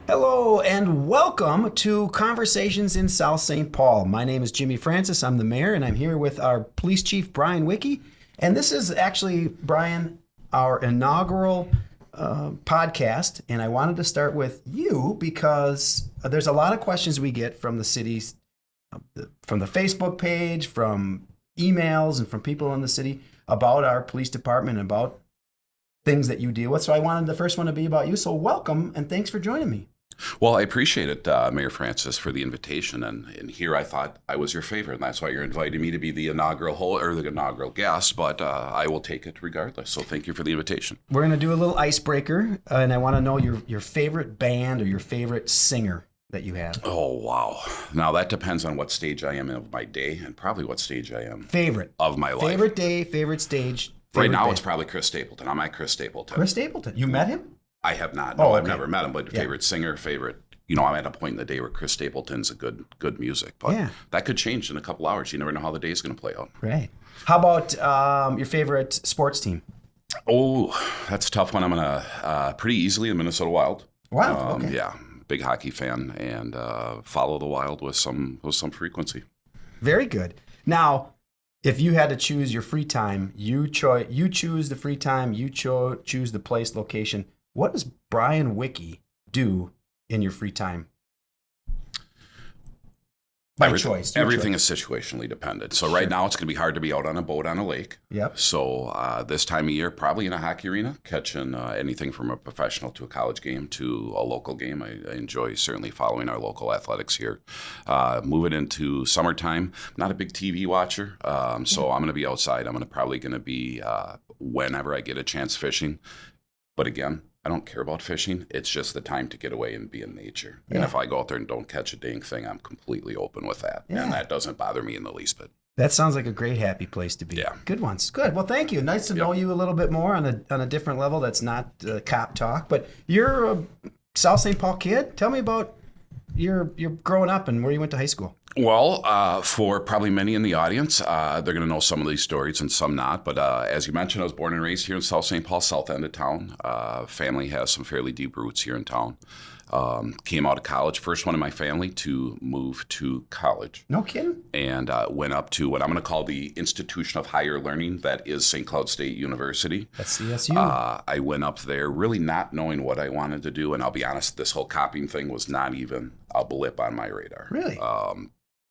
Hello and welcome to Conversations in South St. Paul. My name is Jimmy Francis. I'm the mayor, and I'm here with our police chief, Brian Wicke. And this is actually, Brian, our inaugural podcast. And I wanted to start with you because there's a lot of questions we get from the cities, from the Facebook page, from emails, and from people in the city about our police department and about things that you deal with. So I wanted the first one to be about you. So welcome and thanks for joining me. Well, I appreciate it, Mayor Francis, for the invitation. And here I thought I was your favorite, and that's why you're inviting me to be the inaugural guest. But I will take it regardless. So thank you for the invitation. We're going to do a little icebreaker, and I want to know your favorite band or your favorite singer that you have. Oh, wow. Now, that depends on what stage I am of my day and probably what stage I am Favorite. of my life. Favorite day, favorite stage. Right now, band. it's probably Chris Stapleton. I'm at Chris Stapleton. Chris Stapleton. You met him? I have not. No, Oh, I've okay. never met him. But favorite singer, favorite. I'm at a point in the day where Chris Stapleton's a good music. But that could change in a couple hours. You never know how the day's going to play out. Right. How about your favorite sports team? Oh, that's a tough one. I'm going to pretty easily the Minnesota Wild. Wow. Okay. Yeah, big hockey fan and follow the Wild with some frequency. Very good. Now, if you had to choose your free time, you choose the free time, you choose the place, location. What does Brian Wicke do in your free time? By choice. Everything is situationally dependent. So right now it's going to be hard to be out on a boat on a lake. Yep. So this time of year, probably in a hockey arena, catching anything from a professional to a college game to a local game. I enjoy certainly following our local athletics here. Moving into summertime, not a big TV watcher, so I'm going to be outside. I'm probably going to be whenever I get a chance fishing. But again, I don't care about fishing. It's just the time to get away and be in nature. Yeah. And if I go out there and don't catch a dang thing, I'm completely open with that. Yeah. And that doesn't bother me in the least bit. That sounds like a great, happy place to be. Yeah. Good ones. Good. Well, thank you. Nice to know you a little bit more on a different level that's not cop talk. But you're a South St. Paul kid. Tell me about your growing up and where you went to high school. Well, for probably many in the audience, they're going to know some of these stories and some not. But as you mentioned, I was born and raised here in South St. Paul, south end of town. Family has some fairly deep roots here in town. Came out of college, first one in my family to move to college. No kidding? And went up to what I'm going to call the institution of higher learning, that is St. Cloud State University. That's CSU. I went up there really not knowing what I wanted to do. And I'll be honest, this whole copying thing was not even a blip on my radar. Really?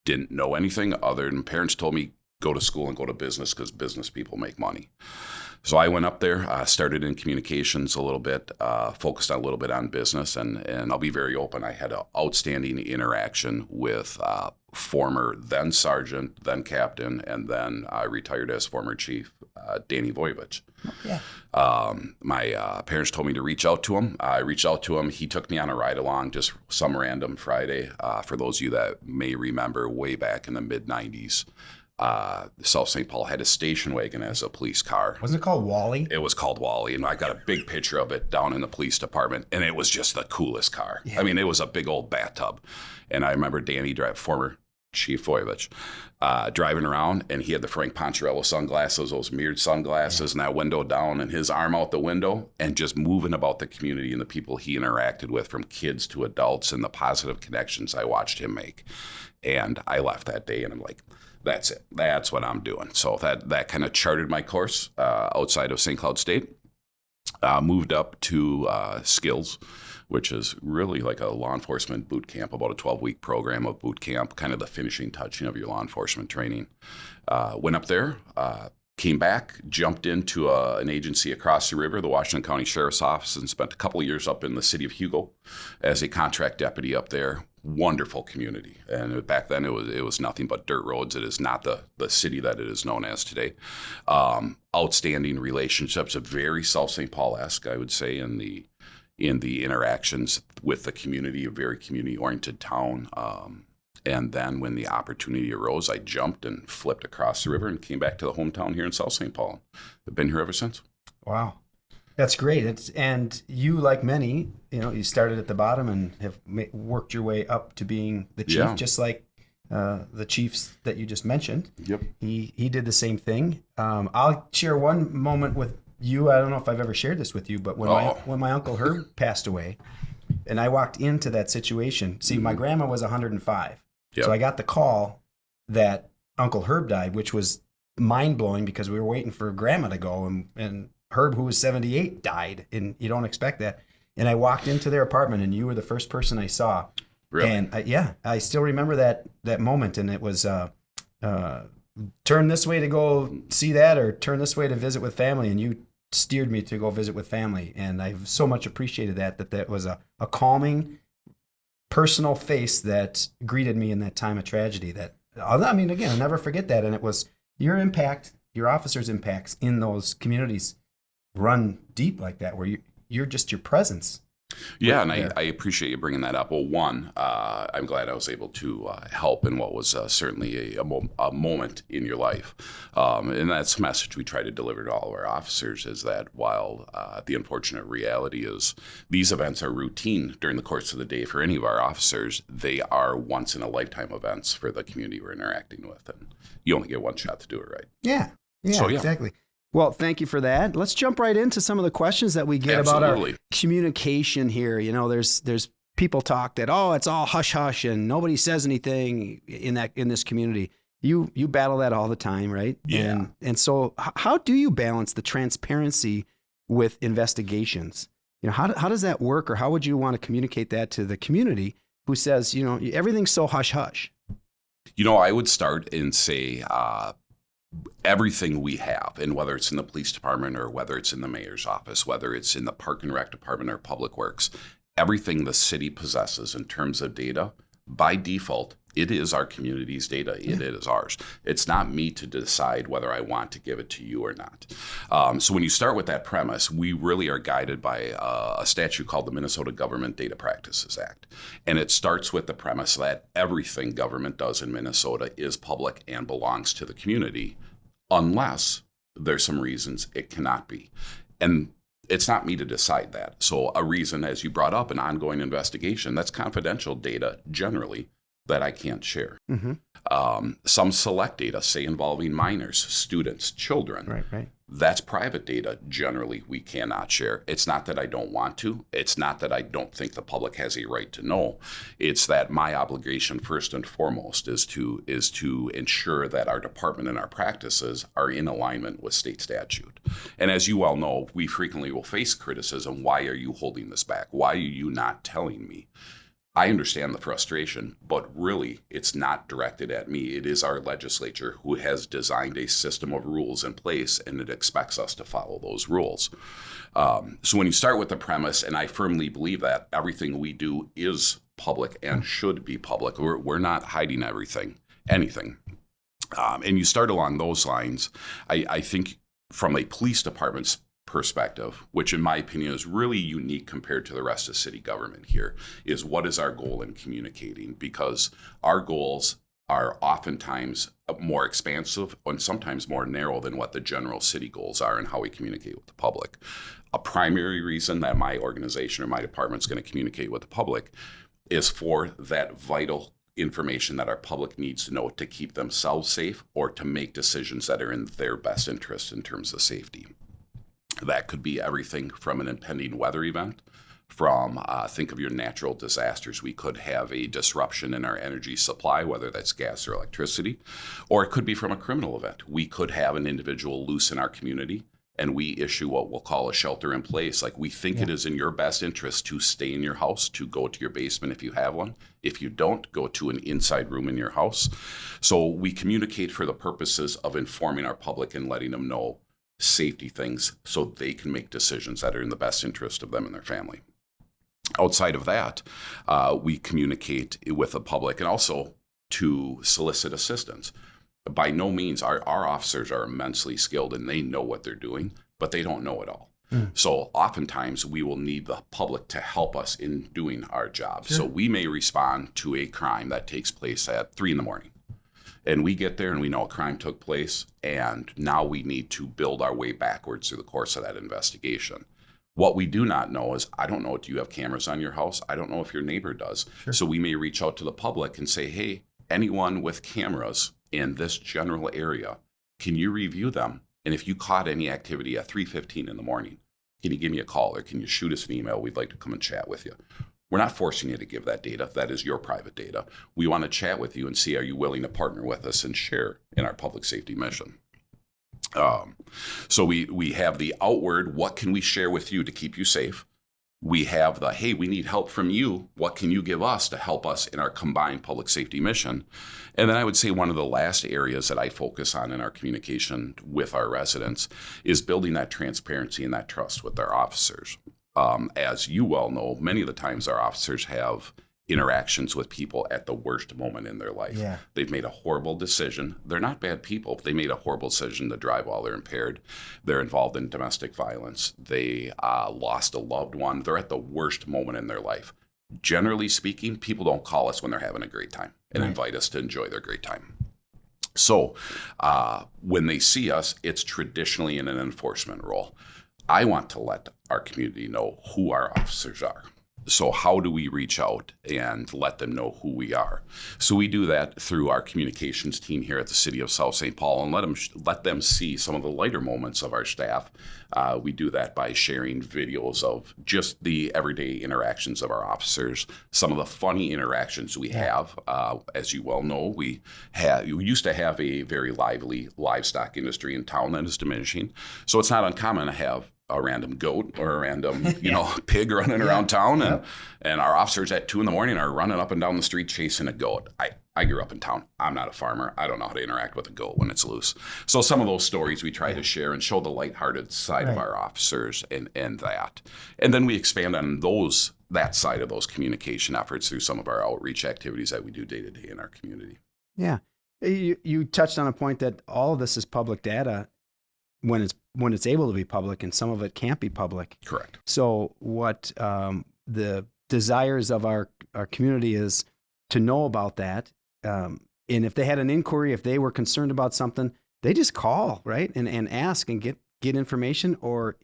Didn't know anything other than parents told me go to school and go to business because business people make money. So I went up there, started in communications a little bit, focused a little bit on business, and I'll be very open. I had an outstanding interaction with former then sergeant, then captain, and then retired as former chief, Danny Voyevich. Yeah. My parents told me to reach out to him. I reached out to him. He took me on a ride along just some random Friday. For those of you that may remember, way back in the mid-'90s, South St. Paul had a station wagon as a police car. Wasn't it called Wally? It was called Wally, and I got a big picture of it down in the police department, and it was just the coolest car. Yeah. I mean, it was a big old bathtub. And I remember Danny, former Chief Voyevich, driving around, and he had the Frank Poncherello sunglasses, those mirrored sunglasses, and that window down, and his arm out the window, and just moving about the community and the people he interacted with, from kids to adults, and the positive connections I watched him make. And I left that day, and I'm like, that's it. That's what I'm doing. So that kind of charted my course outside of St. Cloud State. Moved up to Skills, which is really like a law enforcement boot camp, about a 12-week program of boot camp, kind of the finishing touching of your law enforcement training. Went up there, came back, jumped into an agency across the river, the Washington County Sheriff's Office, and spent a couple of years up in the city of Hugo as a contract deputy up there. Wonderful community. And back then it was nothing but dirt roads. It is not the city that it is known as today. Outstanding relationships, a very South St. Paul-esque, I would say, in the interactions with the community, a very community-oriented town. And then when the opportunity arose, I jumped and flipped across the river and came back to the hometown here in South St. Paul. I've been here ever since. Wow. That's great. And you, like many, you started at the bottom and have worked your way up to being the chief, just like the chiefs that you just mentioned. Yep. He did the same thing. I'll share one moment with you. I don't know if I've ever shared this with you, but when my Uncle Herb passed away, And I walked into that situation. See, my grandma was 105. Yep. So I got the call that Uncle Herb died, which was mind-blowing because we were waiting for Grandma to go. And Herb, who was 78, died. And you don't expect that. And I walked into their apartment, and you were the first person I saw. Really? And I still remember that moment. And it was turn this way to go see that, or turn this way to visit with family. And you steered me to go visit with family. And I've so much appreciated that was a calming, personal face that greeted me in that time of tragedy. That, I mean, again, I'll never forget that. And it was your impact, your officers' impacts in those communities run deep like that, where you're just your presence. Yeah, and I appreciate you bringing that up. Well, one, I'm glad I was able to help in what was certainly a moment in your life. And that's the message we try to deliver to all of our officers, is that while the unfortunate reality is these events are routine during the course of the day for any of our officers, they are once-in-a-lifetime events for the community we're interacting with. And you only get one shot to do it right. Yeah, So, exactly. Well, thank you for that. Let's jump right into some of the questions that we get about our communication here. You know, there's people talk that, oh, it's all hush hush and nobody says anything in this community. You battle that all the time, right? Yeah. And so how do you balance the transparency with investigations? You know, how does that work, or how would you want to communicate that to the community who says, you know, everything's so hush hush? You know, I would start and say, everything we have, and whether it's in the police department or whether it's in the mayor's office, whether it's in the park and rec department or public works, everything the city possesses in terms of data, by default, it is our community's data. It is ours. It's not me to decide whether I want to give it to you or not. So when you start with that premise, we really are guided by a statute called the Minnesota Government Data Practices Act. And it starts with the premise that everything government does in Minnesota is public and belongs to the community, unless there's some reasons it cannot be. And it's not me to decide that. So a reason, as you brought up, an ongoing investigation, that's confidential data generally that I can't share. Mm-hmm. Some select data, say involving minors, students, children. Right. That's private data generally we cannot share. It's not that I don't want to. It's not that I don't think the public has a right to know. It's that my obligation first and foremost is to ensure that our department and our practices are in alignment with state statute. And as you well know, we frequently will face criticism. Why are you holding this back? Why are you not telling me? I understand the frustration, but really it's not directed at me. It is our legislature who has designed a system of rules in place, and it expects us to follow those rules. So when you start with the premise, and I firmly believe that everything we do is public and should be public. We're not hiding anything. And you start along those lines, I think from a police department's perspective, which in my opinion is really unique compared to the rest of city government here, is what is our goal in communicating? Because our goals are oftentimes more expansive and sometimes more narrow than what the general city goals are and how we communicate with the public. A primary reason that my organization or my department is going to communicate with the public is for that vital information that our public needs to know to keep themselves safe or to make decisions that are in their best interest in terms of safety. That could be everything from an impending weather event, from think of your natural disasters. We could have a disruption in our energy supply, whether that's gas or electricity, or it could be from a criminal event. We could have an individual loose in our community, and we issue what we'll call a shelter in place. Like, we think it is in your best interest to stay in your house, to go to your basement if you have one. If you don't, go to an inside room in your house. So we communicate for the purposes of informing our public and letting them know safety things so they can make decisions that are in the best interest of them and their family. Outside of that, we communicate with the public and also to solicit assistance. By no means, our officers are immensely skilled and they know what they're doing, but they don't know it all. So oftentimes we will need the public to help us in doing our job. So we may respond to a crime that takes place at 3 a.m. And we get there and we know a crime took place, and now we need to build our way backwards through the course of that investigation. What we do not know is, I don't know, do you have cameras on your house? I don't know if your neighbor does. So we may reach out to the public and say, hey, anyone with cameras in this general area, can you review them? And if you caught any activity at 3:15 in the morning, can you give me a call or can you shoot us an email? We'd like to come and chat with you. We're not forcing you to give that data. That is your private data. We want to chat with you and see, are you willing to partner with us and share in our public safety mission? So we have the outward, what can we share with you to keep you safe? We have the, hey, we need help from you. What can you give us to help us in our combined public safety mission? And then I would say one of the last areas that I focus on in our communication with our residents is building that transparency and that trust with our officers. As you well know, many of the times our officers have interactions with people at the worst moment in their life. Yeah. They've made a horrible decision. They're not bad people. They made a horrible decision to drive while they're impaired. They're involved in domestic violence. They lost a loved one. They're at the worst moment in their life. Generally speaking, people don't call us when they're having a great time and invite us to enjoy their great time. So when they see us, it's traditionally in an enforcement role. I want to let our community know who our officers are. So how do we reach out and let them know who we are? So we do that through our communications team here at the City of South St. Paul and let them see some of the lighter moments of our staff. We do that by sharing videos of just the everyday interactions of our officers, some of the funny interactions we have. As you well know, we used to have a very lively livestock industry in town that is diminishing. So it's not uncommon to have a random goat or a random, pig running around town. And our officers at 2 a.m. are running up and down the street chasing a goat. I grew up in town. I'm not a farmer. I don't know how to interact with a goat when it's loose. So some of those stories we try to share and show the lighthearted side of our officers and that. And then we expand on that side of those communication efforts through some of our outreach activities that we do day to day in our community. Yeah. You touched on a point that all of this is public data when it's able to be public, and some of it can't be public. Correct. So what the desires of our community is to know about that. And if they had an inquiry, if they were concerned about something, they just call, right? And ask and get information, or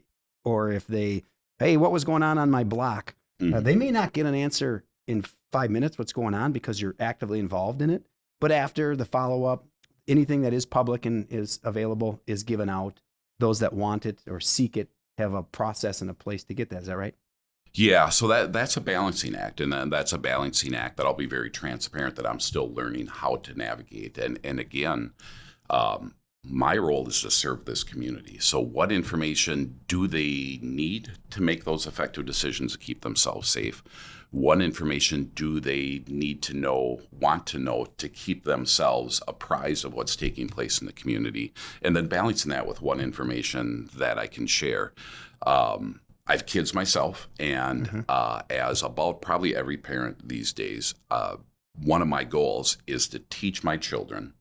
if hey, what was going on my block? Mm-hmm. They may not get an answer in 5 minutes what's going on because you're actively involved in it. But after the follow-up, anything that is public and is available is given out. Those that want it or seek it have a process and a place to get that. Is that right? Yeah, so that's a balancing act, and that's a balancing act that I'll be very transparent that I'm still learning how to navigate. And again, my role is to serve this community. So what information do they need to make those effective decisions to keep themselves safe? What information do they need to know, want to know, to keep themselves apprised of what's taking place in the community? And then balancing that with what information that I can share. I have kids myself, and as about probably every parent these days, one of my goals is to teach my children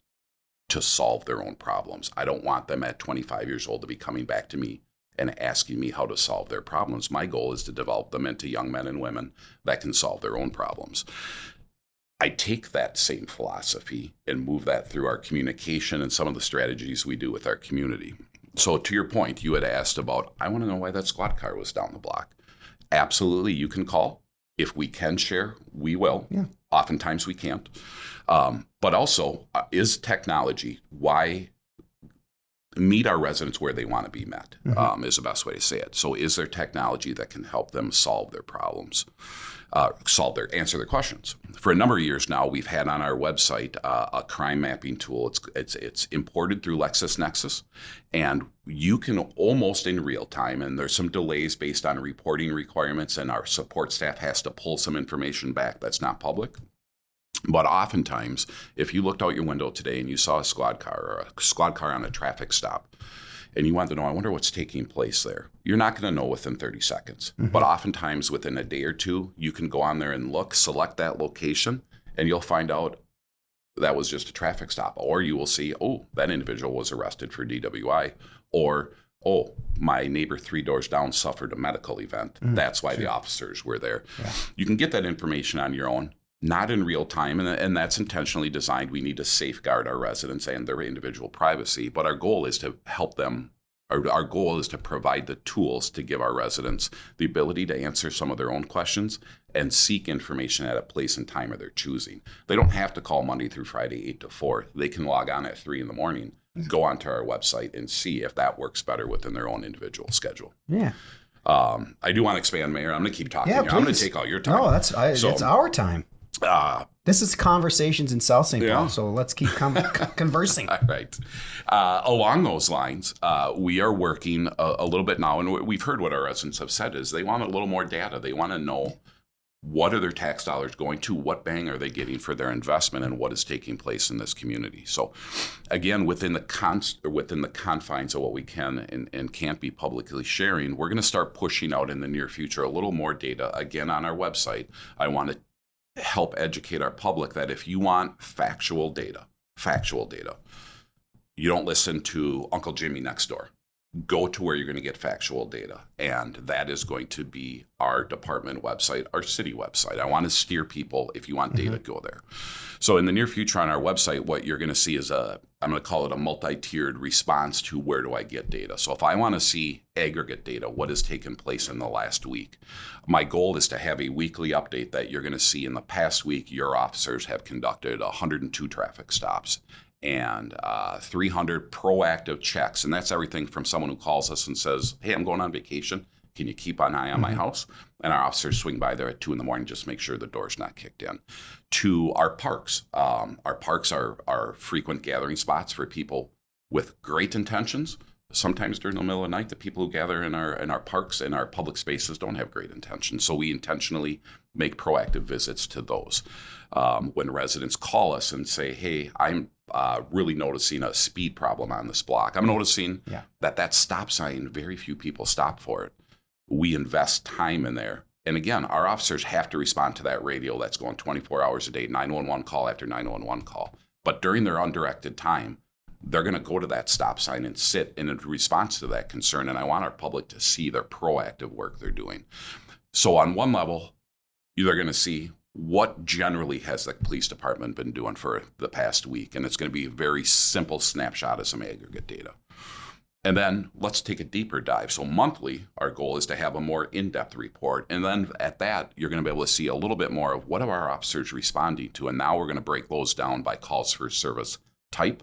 to solve their own problems. I don't want them at 25 years old to be coming back to me and asking me how to solve their problems. My goal is to develop them into young men and women that can solve their own problems. I take that same philosophy and move that through our communication and some of the strategies we do with our community. So to your point, you had asked about, I want to know why that squad car was down the block. Absolutely, you can call. If we can share, we will. Yeah. Oftentimes we can't. But also, is technology, why meet our residents where they want to be met, is the best way to say it. So is there technology that can help them solve their problems, answer their questions? For a number of years now, we've had on our website a crime mapping tool. It's imported through LexisNexis, and you can almost in real time, and there's some delays based on reporting requirements, and our support staff has to pull some information back that's not public. But oftentimes, if you looked out your window today and you saw a squad car on a traffic stop, and you wanted to know, I wonder what's taking place there, you're not going to know within 30 seconds. But oftentimes, within a day or two, you can go on there and select that location, and you'll find out that was just a traffic stop. Or you will see, oh, that individual was arrested for DWI. Or, oh, my neighbor 3 doors down suffered a medical event. That's why the officers were there. Yeah. You can get that information on your own. Not in real time, and that's intentionally designed. We need to safeguard our residents and their individual privacy, but our goal is to help them. Our goal is to provide the tools to give our residents the ability to answer some of their own questions and seek information at a place and time of their choosing. They don't have to call Monday through Friday 8 to 4. They can log on at 3 a.m, go onto our website and see if that works better within their own individual schedule. Yeah. I do want to expand, Mayor. I'm going to keep talking. Yeah, here. I'm going to please. take all your time. No, it's our time. This is Conversations in South St. Paul, so let's keep conversing. All right. Along those lines, we are working a little bit now, and we've heard what our residents have said is they want a little more data. They want to know what are their tax dollars going to, what bang are they getting for their investment, and what is taking place in this community. So, again, within the confines of what we can and can't be publicly sharing, we're going to start pushing out in the near future a little more data. Again, on our website, I want to help educate our public that if you want factual data, you don't listen to Uncle Jimmy next door. Go to where you're going to get factual data. And that is going to be our department website, our city website. I want to steer people, if you want data, go there. So in the near future on our website, what you're going to see is I'm going to call it a multi-tiered response to where do I get data. So if I want to see aggregate data, what has taken place in the last week, my goal is to have a weekly update that you're going to see in the past week, your officers have conducted 102 traffic stops and 300 proactive checks. And that's everything from someone who calls us and says, hey, I'm going on vacation. Can you keep an eye on my house? And our officers swing by there at 2 a.m, just make sure the door's not kicked in. To our parks. Our parks are frequent gathering spots for people with great intentions. Sometimes during the middle of the night, the people who gather in our parks and our public spaces don't have great intentions. So we intentionally make proactive visits to those. When residents call us and say, hey, I'm really noticing a speed problem on this block. I'm noticing that stop sign, very few people stop for it. We invest time in there. And again, our officers have to respond to that radio that's going 24 hours a day, 911 call after 911 call. But during their undirected time, they're going to go to that stop sign and sit in response to that concern. And I want our public to see their proactive work they're doing. So on one level, you're going to see what generally has the police department been doing for the past week. And it's going to be a very simple snapshot of some aggregate data. And then let's take a deeper dive. So monthly, our goal is to have a more in-depth report. And then at that, you're going to be able to see a little bit more of what are our officers responding to. And now we're going to break those down by calls for service type.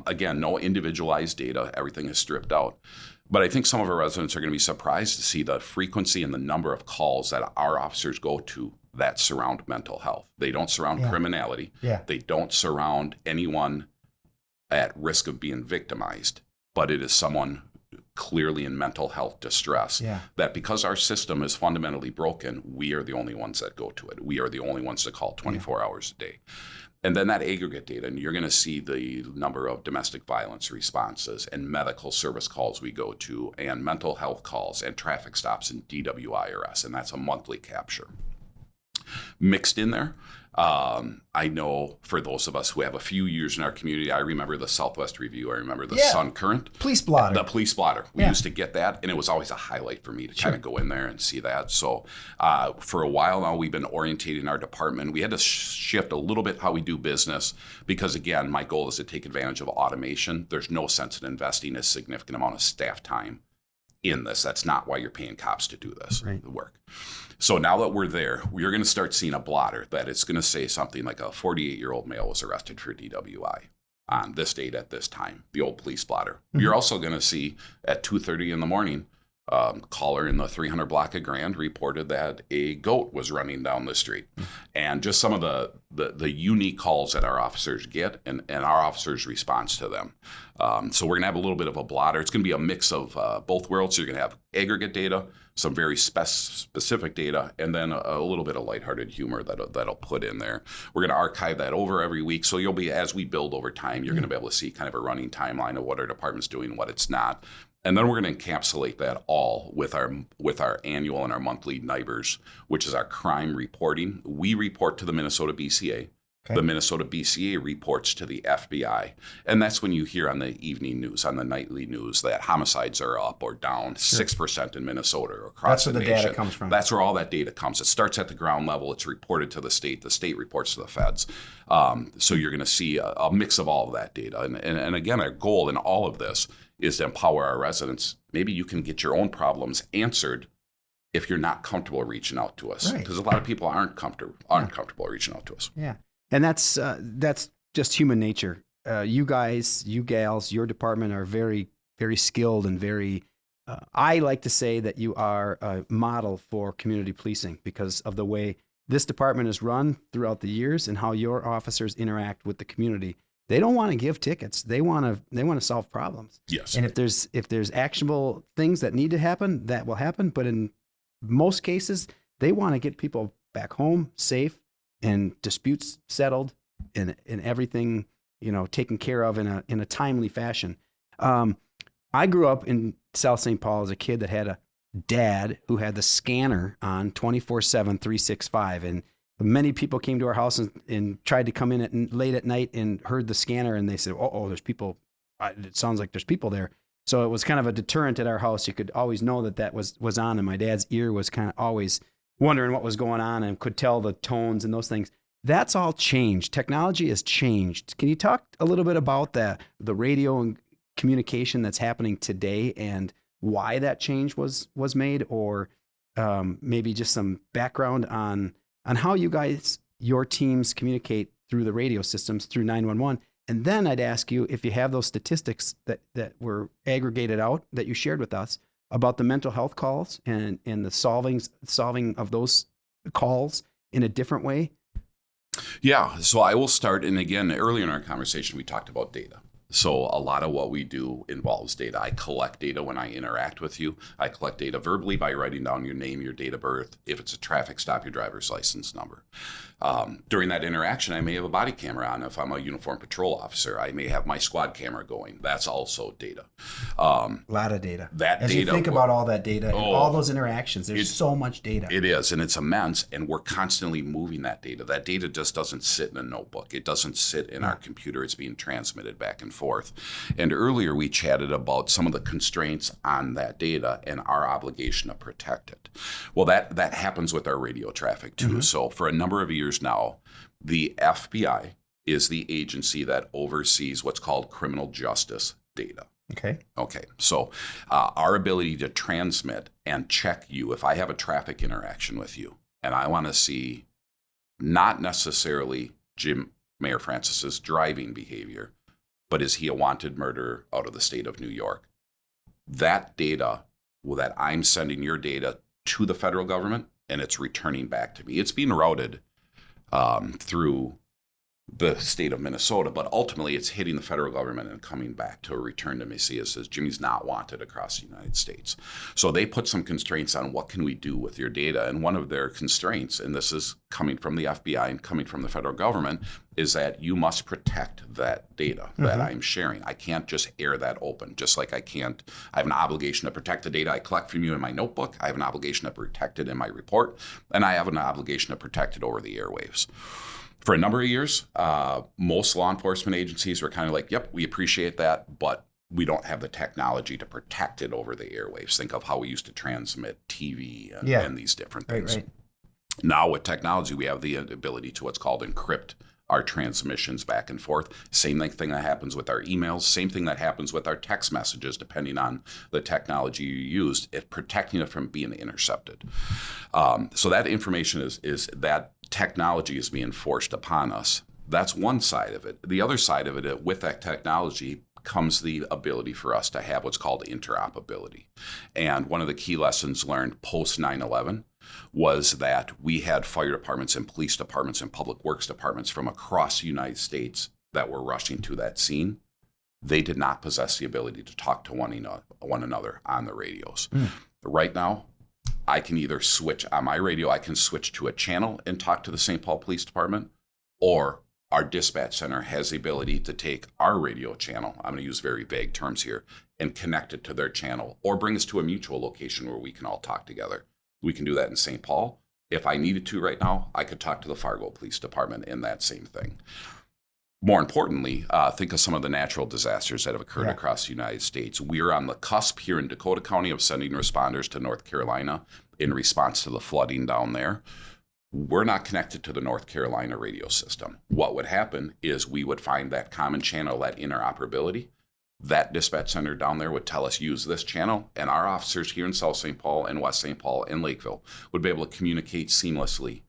Again, no individualized data. Everything is stripped out. But I think some of our residents are going to be surprised to see the frequency and the number of calls that our officers go to that surround mental health. They don't surround criminality. They don't surround anyone at risk of being victimized. But it is someone clearly in mental health distress, that because our system is fundamentally broken, we are the only ones that go to it. We are the only ones that call 24 hours a day. And then that aggregate data, and you're going to see the number of domestic violence responses and medical service calls we go to, and mental health calls and traffic stops and DWIRS, and that's a monthly capture. Mixed in there, I know for those of us who have a few years in our community, I remember the Southwest Review. I remember the Sun Current. Police blotter. The police blotter. We used to get that, and it was always a highlight for me to kind of go in there and see that. So for a while now, we've been orientating our department. We had to shift a little bit how we do business because, again, my goal is to take advantage of automation. There's no sense in investing a significant amount of staff time in this. That's not why you're paying cops to do this work. So now that we're there, we're going to start seeing a blotter that it's going to say something like a 48-year-old male was arrested for DWI on this date at this time, the old police blotter. You're also going to see at 2:30 in the morning, caller in the 300 block of Grand reported that a goat was running down the street. And just some of the unique calls that our officers get and our officers' response to them. So we're going to have a little bit of a blotter. It's going to be a mix of both worlds. So you're going to have aggregate data, some very specific data, and then a little bit of lighthearted humor that'll put in there. We're going to archive that over every week. So you'll be, as we build over time, you're going to be able to see kind of a running timeline of what our department's doing and what it's not. And then we're going to encapsulate that all with our annual and our monthly NIBRS, which is our crime reporting. We report to the Minnesota BCA. Okay. The Minnesota BCA reports to the FBI. And that's when you hear on the evening news, on the nightly news, that homicides are up or down 6% in Minnesota or across the nation. That's where the data comes from. That's where all that data comes. It starts at the ground level. It's reported to the state reports to the feds. So you're going to see a mix of all of that data. And again, our goal in all of this is to empower our residents. Maybe you can get your own problems answered if you're not comfortable reaching out to us. Because a lot of people aren't comfortable reaching out to us. Yeah. And that's just human nature. You guys, you gals, your department are very, very skilled and very I like to say that you are a model for community policing because of the way this department is run throughout the years and how your officers interact with the community. They don't want to give tickets. They want to solve problems. Yes. And if there's actionable things that need to happen, that will happen. But in most cases, they want to get people back home safe and disputes settled and everything, taken care of in a timely fashion. I grew up in South St. Paul as a kid that had a dad who had the scanner on 24/7, 365. And many people came to our house and tried to come in late at night and heard the scanner. And they said, oh, there's people. It sounds like there's people there. So it was kind of a deterrent at our house. You could always know that was on. And my dad's ear was kind of always wondering what was going on and could tell the tones and those things. That's all changed. Technology has changed. Can you talk a little bit about the radio and communication that's happening today and why that change was made, or maybe just some background on how your teams communicate through the radio systems through 911? And then I'd ask you if you have those statistics that were aggregated out that you shared with us about the mental health calls and the solving of those calls in a different way. Yeah. So I will start. And again, earlier in our conversation, we talked about data. So a lot of what we do involves data. I collect data when I interact with you. I collect data verbally by writing down your name, your date of birth. If it's a traffic stop, your driver's license number. During that interaction, I may have a body camera on. If I'm a uniformed patrol officer, I may have my squad camera going. That's also data. A lot of data. As you think about all that data and all those interactions, there's so much data. It is, and it's immense, and we're constantly moving that data. That data just doesn't sit in a notebook. It doesn't sit in our computer. It's being transmitted back and forth. And earlier we chatted about some of the constraints on that data and our obligation to protect it. Well, that happens with our radio traffic too. Mm-hmm. So for a number of years now, the FBI is the agency that oversees what's called criminal justice data. Okay. So our ability to transmit and check you, if I have a traffic interaction with you and I want to see not necessarily Mayor Francis's driving behavior, but is he a wanted murderer out of the state of New York? That data, that I'm sending your data to the federal government and it's returning back to me. It's being routed through the state of Minnesota, but ultimately it's hitting the federal government and coming back to a return to me. It says Jimmy's not wanted across the United States. So they put some constraints on what can we do with your data. And one of their constraints, and this is coming from the FBI and coming from the federal government, is that you must protect that data that I'm sharing. I can't just air that open, just like I have an obligation to protect the data I collect from you in my notebook. I have an obligation to protect it in my report, and I have an obligation to protect it over the airwaves. For a number of years, most law enforcement agencies were kind of like, yep, we appreciate that, but we don't have the technology to protect it over the airwaves. Think of how we used to transmit TV and these different things. Right. Now with technology, we have the ability to what's called encrypt our transmissions back and forth. Same thing that happens with our emails, same thing that happens with our text messages, depending on the technology you used, protecting it from being intercepted. So that information is that technology is being forced upon us. That's one side of it. The other side of it, with that technology, comes the ability for us to have what's called interoperability. And one of the key lessons learned post 9/11 was that we had fire departments and police departments and public works departments from across the United States that were rushing to that scene. They did not possess the ability to talk to one another on the radios. Right now, I can either switch on my radio, I can switch to a channel and talk to the St. Paul Police Department, or our dispatch center has the ability to take our radio channel, I'm going to use very vague terms here, and connect it to their channel, or bring us to a mutual location where we can all talk together. We can do that in St. Paul. If I needed to right now, I could talk to the Fargo Police Department in that same thing. More importantly, think of some of the natural disasters that have occurred across the United States. We're on the cusp here in Dakota County of sending responders to North Carolina in response to the flooding down there. We're not connected to the North Carolina radio system. What would happen is we would find that common channel, that interoperability. That dispatch center down there would tell us use this channel, and our officers here in South St. Paul and West St. Paul and Lakeville would be able to communicate seamlessly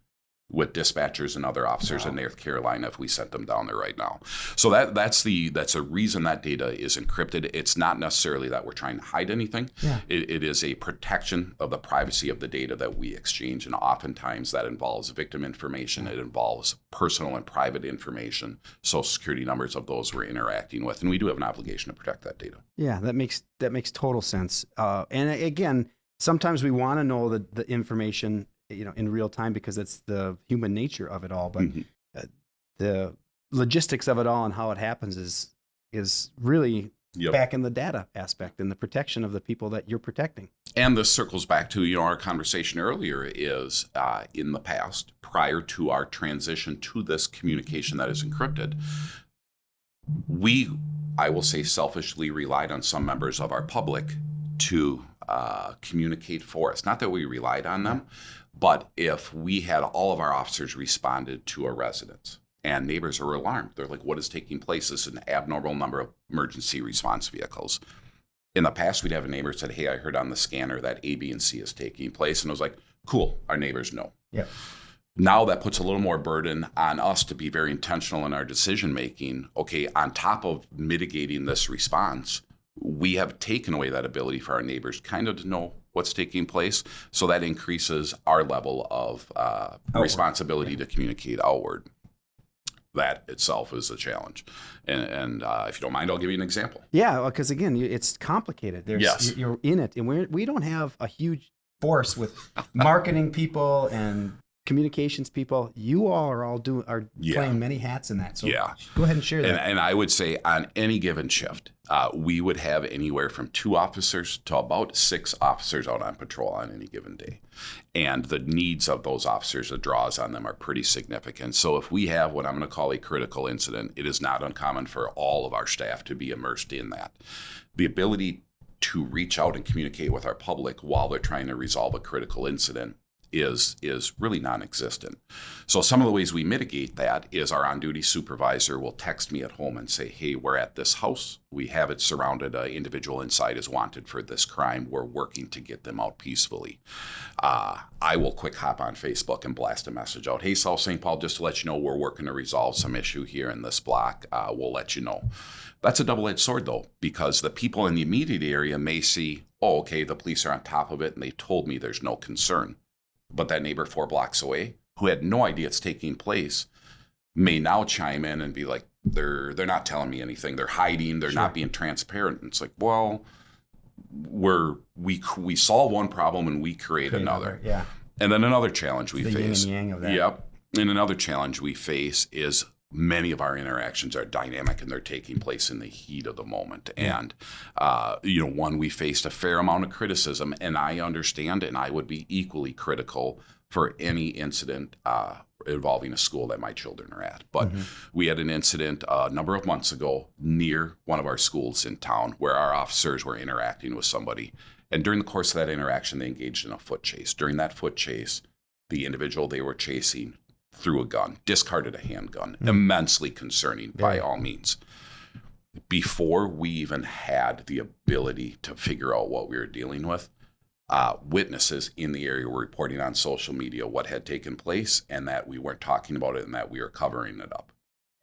with dispatchers and other officers in North Carolina if we sent them down there right now. So that's a reason that data is encrypted. It's not necessarily that we're trying to hide anything. Yeah. It is a protection of the privacy of the data that we exchange, and oftentimes that involves victim information. It involves personal and private information, social security numbers of those we're interacting with, and we do have an obligation to protect that data. Yeah, that makes total sense. And again, sometimes we want to know the information, in real time, because it's the human nature of it all. But the logistics of it all and how it happens is really back in the data aspect and the protection of the people that you're protecting. And this circles back to our conversation earlier is in the past, prior to our transition to this communication that is encrypted, I will say, selfishly relied on some members of our public to communicate for us. Not that we relied on them, but if we had all of our officers responded to a residence and neighbors are alarmed, they're like, what is taking place? This is an abnormal number of emergency response vehicles. In the past, we'd have a neighbor said, hey, I heard on the scanner that A, B, and C is taking place. And I was like, cool, our neighbors know. Yep. Now that puts a little more burden on us to be very intentional in our decision making. Okay, on top of mitigating this response, we have taken away that ability for our neighbors kind of to know what's taking place. So that increases our level of responsibility to communicate outward. That itself is a challenge. And if you don't mind, I'll give you an example. Yeah, because again, it's complicated. Yes. You're in it. And we don't have a huge force with marketing people and communications people. You all are playing many hats in that. So go ahead and share that. And I would say on any given shift, we would have anywhere from 2 officers to about 6 officers out on patrol on any given day. And the needs of those officers, the draws on them are pretty significant. So if we have what I'm going to call a critical incident, it is not uncommon for all of our staff to be immersed in that. The ability to reach out and communicate with our public while they're trying to resolve a critical incident is really non-existent. So some of the ways we mitigate that is our on-duty supervisor will text me at home and say, hey, we're at this house. We have it surrounded. An individual inside is wanted for this crime. We're working to get them out peacefully. I will quick hop on Facebook and blast a message out. Hey, South St. Paul, just to let you know, we're working to resolve some issue here in this block. We'll let you know. That's a double-edged sword, though, because the people in the immediate area may see, oh, okay, the police are on top of it, and they've told me there's no concern. But that neighbor 4 blocks away, who had no idea it's taking place, may now chime in and be like, they're not telling me anything. They're hiding. They're not being transparent. And it's like, well, we solve one problem and we create another. Yeah. And then another challenge we face. The yin and yang of that. Yep. And another challenge we face is many of our interactions are dynamic and they're taking place in the heat of the moment. And, we faced a fair amount of criticism, and I understand, and I would be equally critical for any incident involving a school that my children are at. But we had an incident a number of months ago near one of our schools in town where our officers were interacting with somebody. And during the course of that interaction, they engaged in a foot chase. During that foot chase, the individual they were chasing threw a gun, discarded a handgun, immensely concerning by all means. Before we even had the ability to figure out what we were dealing with, witnesses in the area were reporting on social media what had taken place and that we weren't talking about it and that we were covering it up.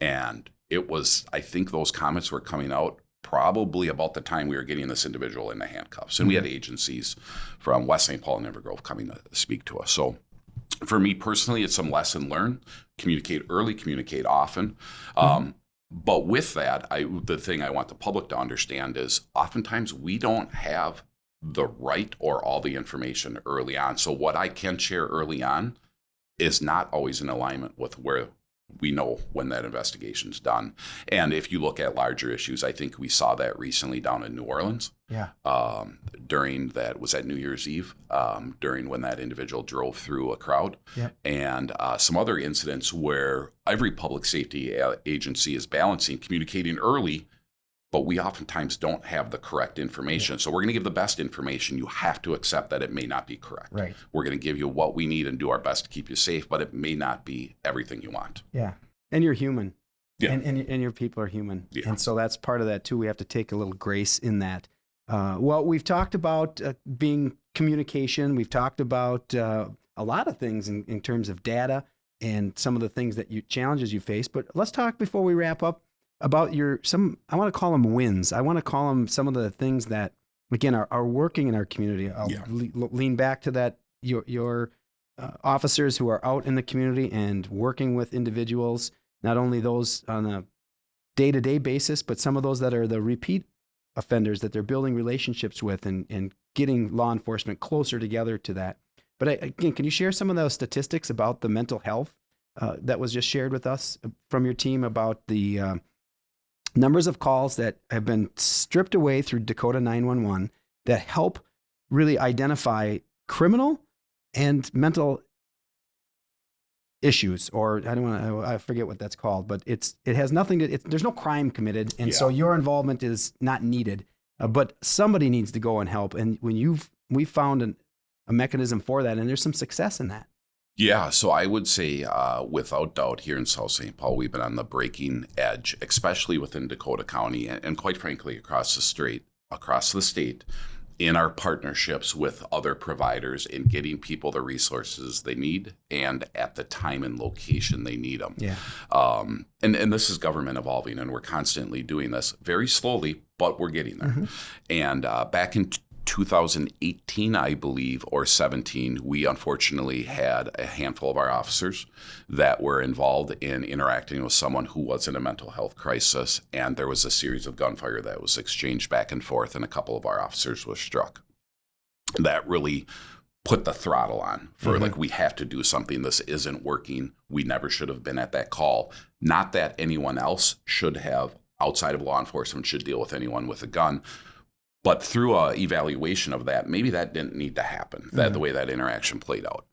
And it was, I think those comments were coming out probably about the time we were getting this individual in the handcuffs. And we had agencies from West St. Paul and Evergrove coming to speak to us. So for me personally, it's some lesson learned. Communicate early, communicate often. But with that, the thing I want the public to understand is oftentimes we don't have the right or all the information early on. So what I can share early on is not always in alignment with where we know when that investigation's done. And if you look at larger issues, I think we saw that recently down in New Orleans. Yeah. During that, was that New Year's Eve, during when that individual drove through a crowd. Yep. And some other incidents where every public safety agency is balancing, communicating early, but we oftentimes don't have the correct information. So we're going to give the best information. You have to accept that it may not be correct. Right. We're going to give you what we need and do our best to keep you safe, but it may not be everything you want. Yeah. And you're human. Yeah. And your people are human. Yeah. And so that's part of that too. We have to take a little grace in that. Well, we've talked about being communication. We've talked about a lot of things in terms of data. and some of the things that challenges you face. But let's talk before we wrap up about I want to call them wins. I want to call them some of the things that, again, are working in our community. I'll lean back to that, your officers who are out in the community and working with individuals, not only those on a day-to-day basis, but some of those that are the repeat offenders that they're building relationships with and getting law enforcement closer together to that. But again, can you share some of those statistics about the mental health that was just shared with us from your team about the numbers of calls that have been stripped away through Dakota 911 that help really identify criminal and mental issues, or I forget what that's called, but it has nothing to, there's no crime committed. And so your involvement is not needed, but somebody needs to go and help. And we found a mechanism for that, and there's some success in that. Yeah, so I would say without doubt here in South St. Paul, we've been on the breaking edge, especially within Dakota County and quite frankly across the state, in our partnerships with other providers in getting people the resources they need and at the time and location they need them. Yeah. And this is government evolving, and we're constantly doing this very slowly, but we're getting there. Mm-hmm. And back in 2018, I believe, or 17, we unfortunately had a handful of our officers that were involved in interacting with someone who was in a mental health crisis, and there was a series of gunfire that was exchanged back and forth, and a couple of our officers were struck. That really put the throttle on for like, we have to do something. This isn't working. We never should have been at that call. Not that anyone else should have, outside of law enforcement, should deal with anyone with a gun. But through an evaluation of that, maybe that didn't need to happen, the way that interaction played out.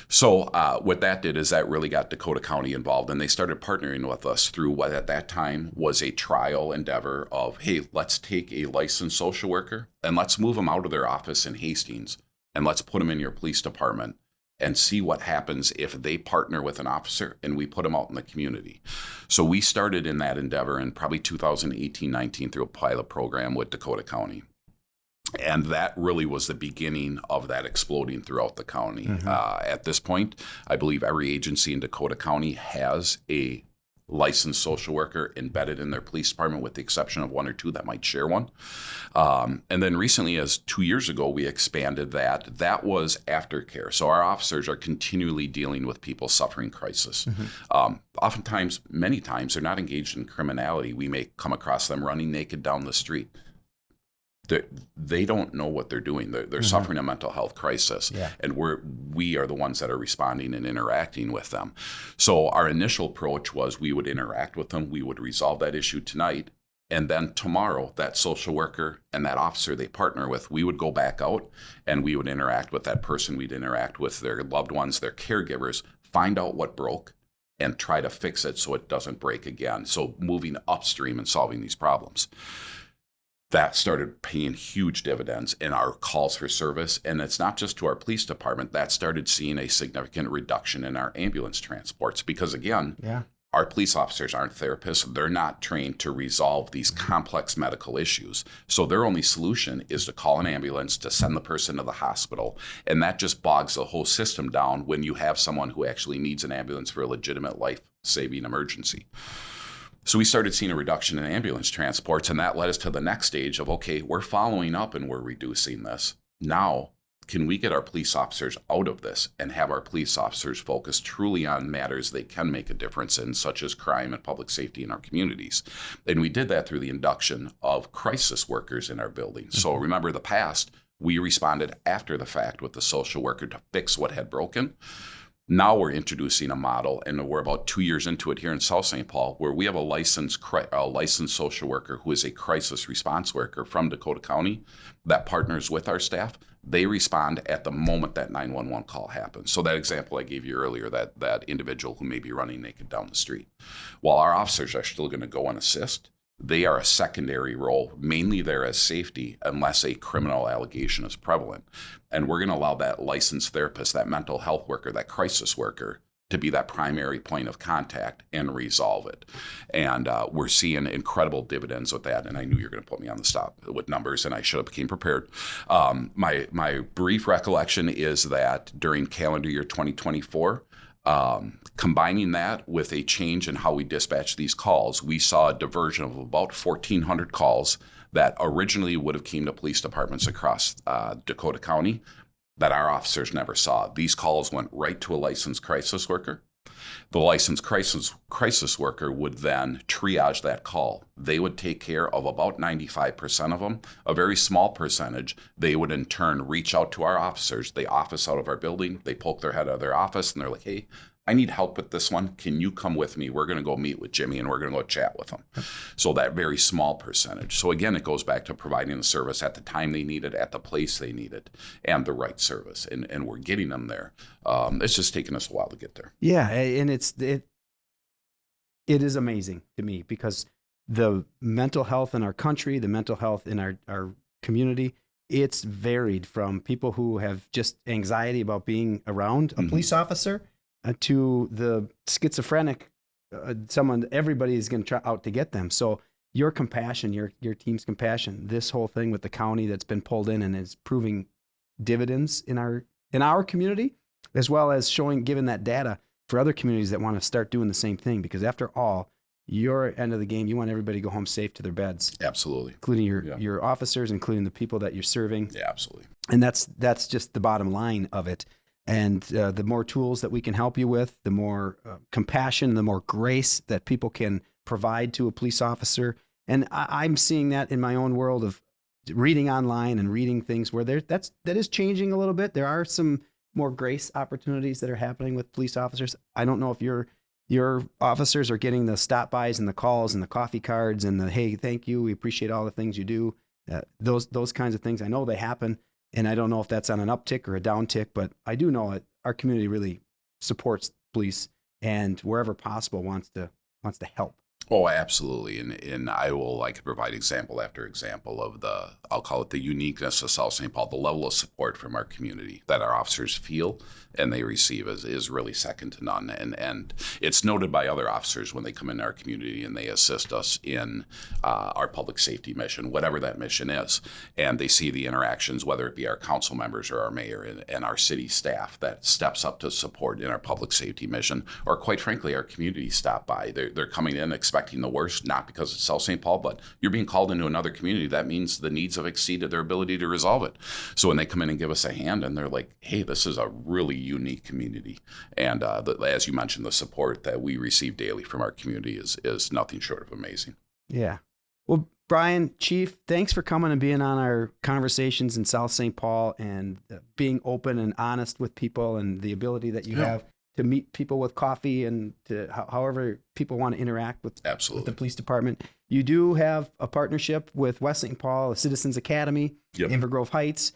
So what that did is that really got Dakota County involved, and they started partnering with us through what at that time was a trial endeavor of, hey, let's take a licensed social worker and let's move them out of their office in Hastings and let's put them in your police department and see what happens if they partner with an officer and we put them out in the community. So we started in that endeavor in probably 2018-19 through a pilot program with Dakota County. And that really was the beginning of that exploding throughout the county. At this point, I believe every agency in Dakota County has a licensed social worker embedded in their police department, with the exception of one or two that might share one. And then recently, as 2 years ago, we expanded that. That was aftercare. So our officers are continually dealing with people suffering crisis. Oftentimes, many times, they're not engaged in criminality. We may come across them running naked down the street. They don't know what they're doing. They're suffering a mental health crisis, and we are the ones that are responding and interacting with them. So our initial approach was we would interact with them, we would resolve that issue tonight, and then tomorrow that social worker and that officer they partner with, we would go back out and we would interact with that person. We'd interact with their loved ones, their caregivers, find out what broke, and try to fix it so it doesn't break again. So moving upstream and solving these problems. That started paying huge dividends in our calls for service. And it's not just to our police department. That started seeing a significant reduction in our ambulance transports because, again, our police officers aren't therapists. They're not trained to resolve these complex medical issues. So their only solution is to call an ambulance to send the person to the hospital. And that just bogs the whole system down when you have someone who actually needs an ambulance for a legitimate life-saving emergency. So we started seeing a reduction in ambulance transports, and that led us to the next stage of, okay, we're following up and we're reducing this. Now, can we get our police officers out of this and have our police officers focus truly on matters they can make a difference in, such as crime and public safety in our communities? And we did that through the induction of crisis workers in our building. So remember the past, we responded after the fact with the social worker to fix what had broken. Now we're introducing a model, and we're about 2 years into it here in South St. Paul, where we have a licensed social worker who is a crisis response worker from Dakota County that partners with our staff. They respond at the moment that 911 call happens. So that example I gave you earlier, that individual who may be running naked down the street, while our officers are still going to go and assist, they are a secondary role, mainly there as safety, unless a criminal allegation is prevalent. And we're going to allow that licensed therapist, that mental health worker, that crisis worker, to be that primary point of contact and resolve it. And we're seeing incredible dividends with that. And I knew you were going to put me on the spot with numbers, and I should have became prepared. My brief recollection is that during calendar year 2024, Combining that with a change in how we dispatch these calls, we saw a diversion of about 1,400 calls that originally would have came to police departments across Dakota County that our officers never saw. These calls went right to a licensed crisis worker. The licensed crisis worker would then triage that call. They would take care of about 95% of them. A very small percentage, they would in turn reach out to our officers. They office out of our building. They poke their head out of their office and they're like, hey, I need help with this one. Can you come with me? We're going to go meet with Jimmy and we're going to go chat with him. So that very small percentage. So again, it goes back to providing the service at the time they need it, at the place they need it, and the right service. And we're getting them there. It's just taken us a while to get there. Yeah, and it is amazing to me because the mental health in our country, the mental health in our community, it's varied from people who have just anxiety about being around a police officer to the schizophrenic, everybody is going to try out to get them. So your compassion, your team's compassion, this whole thing with the county that's been pulled in and is proving dividends in our community, as well as giving that data for other communities that want to start doing the same thing. Because after all, your end of the game, you want everybody to go home safe to their beds. Absolutely. Including your officers, including the people that you're serving. Yeah, absolutely. And that's just the bottom line of it. And the more tools that we can help you with, the more compassion, the more grace that people can provide to a police officer. And I'm seeing that in my own world of reading online and reading things where that is changing a little bit. There are some more grace opportunities that are happening with police officers. I don't know if your officers are getting the stop bys and the calls and the coffee cards and the, hey, thank you, we appreciate all the things you do. Those kinds of things. I know they happen. And I don't know if that's on an uptick or a downtick, but I do know that our community really supports police and wherever possible wants to help. Oh, absolutely. And I will provide example after example of I'll call it the uniqueness of South St. Paul, the level of support from our community that our officers feel and they receive is really second to none. And it's noted by other officers when they come into our community and they assist us in our public safety mission, whatever that mission is. And they see the interactions, whether it be our council members or our mayor and our city staff that steps up to support in our public safety mission, or quite frankly, our community stop by. They're coming in expecting the worst, not because it's South St. Paul, but you're being called into another community. That means the needs have exceeded their ability to resolve it. So when they come in and give us a hand and they're like, hey, this is a really unique community. And as you mentioned, the support that we receive daily from our community is nothing short of amazing. Yeah. Well, Brian, Chief, thanks for coming and being on our Conversations in South St. Paul and being open and honest with people and the ability that you have to meet people with coffee and to however people want to interact with the police department. You do have a partnership with West St. Paul, a Citizens Academy, Inver Grove Heights,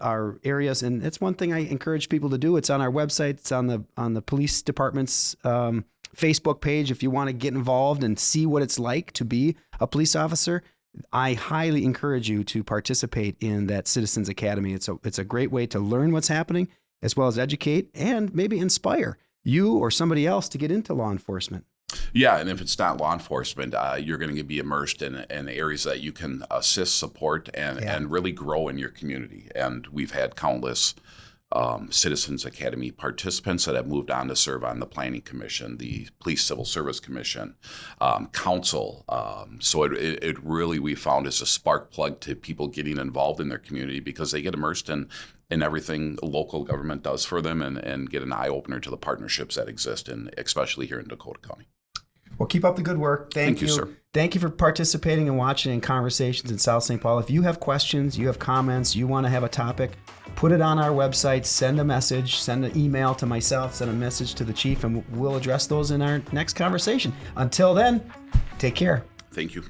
our areas. And it's one thing I encourage people to do. It's on our website. It's on the police department's Facebook page. If you want to get involved and see what it's like to be a police officer, I highly encourage you to participate in that Citizens Academy. It's a great way to learn what's happening, as well as educate and maybe inspire you or somebody else to get into law enforcement. Yeah, and if it's not law enforcement, you're going to be immersed in areas that you can assist, support, and really grow in your community. And we've had countless Citizens Academy participants that have moved on to serve on the Planning Commission, the Police Civil Service Commission, Council. So it really, we found, is a spark plug to people getting involved in their community because they get immersed in everything local government does for them and get an eye-opener to the partnerships that exist, especially here in Dakota County. Well, keep up the good work. Thank you, sir. Thank you for participating and watching in Conversations in South St. Paul. If you have questions, you have comments, you want to have a topic, put it on our website, send a message, send an email to myself, send a message to the chief, and we'll address those in our next conversation. Until then, take care. Thank you.